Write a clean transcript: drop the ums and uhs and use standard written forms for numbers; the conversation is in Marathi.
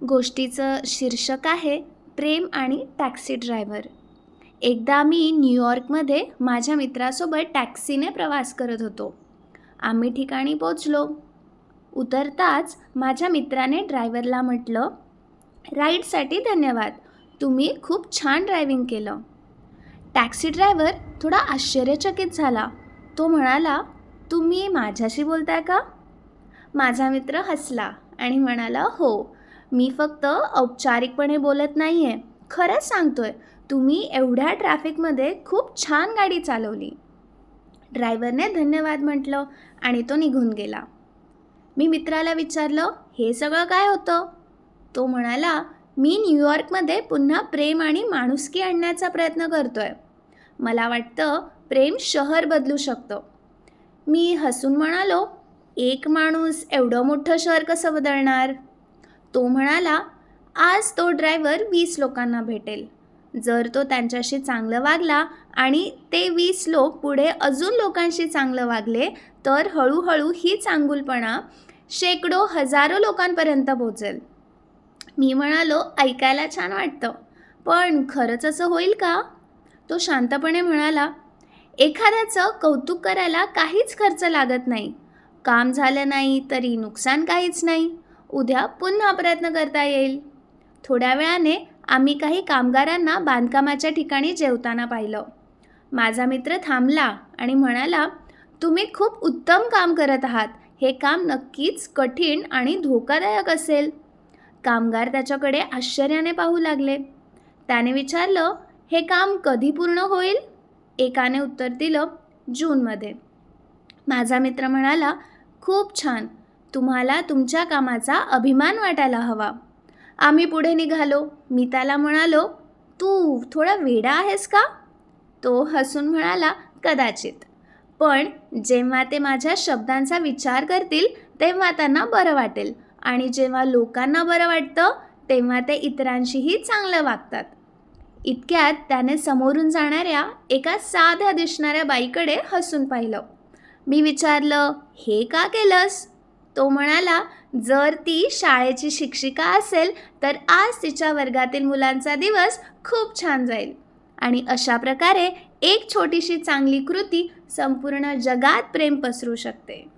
गोष्टीचं शीर्षक आहे प्रेम आणि टॅक्सी ड्रायव्हर. एकदा मी न्यूयॉर्कमध्ये माझ्या मित्रासोबत टॅक्सीने प्रवास करत होतो. आम्ही ठिकाणी पोचलो. उतरताच माझ्या मित्राने ड्रायव्हरला म्हटलं, राईडसाठी धन्यवाद, तुम्ही खूप छान ड्रायव्हिंग केलं. टॅक्सी ड्रायव्हर थोडा आश्चर्यचकित झाला. तो म्हणाला, तुम्ही माझ्याशी बोलताय का? माझा मित्र हसला आणि म्हणाला, हो, मी फक्त औपचारिकपणे बोलत नाही आहे, खरंच सांगतोय, तुम्ही एवढ्या ट्रॅफिकमध्ये खूप छान गाडी चालवली. ड्रायव्हरने धन्यवाद म्हटलं आणि तो निघून गेला. मी मित्राला विचारलं, हे सगळं काय होतं? तो म्हणाला, मी न्यूयॉर्कमध्ये पुन्हा प्रेम आणि माणुसकी आणण्याचा प्रयत्न करतोय. मला वाटतं प्रेम शहर बदलू शकतं. मी हसून म्हणालो, एक माणूस एवढं मोठं शहर कसं बदलणार? तो म्हणाला, आज तो ड्रायव्हर 20 लोकांना भेटेल. जर तो त्यांच्याशी चांगलं वागला आणि ते 20 लोक पुढे अजून लोकांशी चांगलं वागले तर हळूहळू ही चांगुलपणा शेकडो हजारो लोकांपर्यंत पोहोचेल. मी म्हणालो, ऐकायला छान वाटतं, पण खरंच असं होईल का? तो शांतपणे म्हणाला, एखाद्याचं कौतुक करायला काहीच खर्च लागत नाही. काम झालं नाही तरी नुकसान काहीच नाही. उद्या पुन्हा प्रयत्न करता येईल. थोड्या वेळाने आम्ही काही कामगारांना बांधकामाच्या ठिकाणी जेवताना पाहिलं. माझा मित्र थांबला आणि म्हणाला, तुम्ही खूप उत्तम काम करत आहात. हे काम नक्कीच कठीण आणि धोकादायक असेल. कामगार त्याच्याकडे आश्चर्याने पाहू लागले. त्याने विचारलं, हे काम कधी पूर्ण होईल? एकाने उत्तर दिलं, जूनमध्ये. माझा मित्र म्हणाला, खूप छान, तुम्हाला तुमच्या कामाचा अभिमान वाटायला हवा. आम्ही पुढे निघालो. मी त्याला म्हणालो, तू थोडा वेडा आहेस का? तो हसून म्हणाला, कदाचित. पण जेव्हा ते माझ्या शब्दांचा विचार करतील तेव्हा त्यांना बरं वाटेल, आणि जेव्हा लोकांना बरं वाटतं तेव्हा ते इतरांशीही चांगलं वागतात. इतक्यात त्याने समोरून जाणाऱ्या एका साध्या दिसणाऱ्या बाईकडे हसून पाहिलं. मी विचारलं, हे का केलंस? तो म्हणाला, जर ती शाळेची शिक्षिका असेल तर आज तिच्या वर्गातील मुलांचा दिवस खूप छान जाईल. आणि अशा प्रकारे एक छोटीशी चांगली कृती संपूर्ण जगात प्रेम पसरू शकते.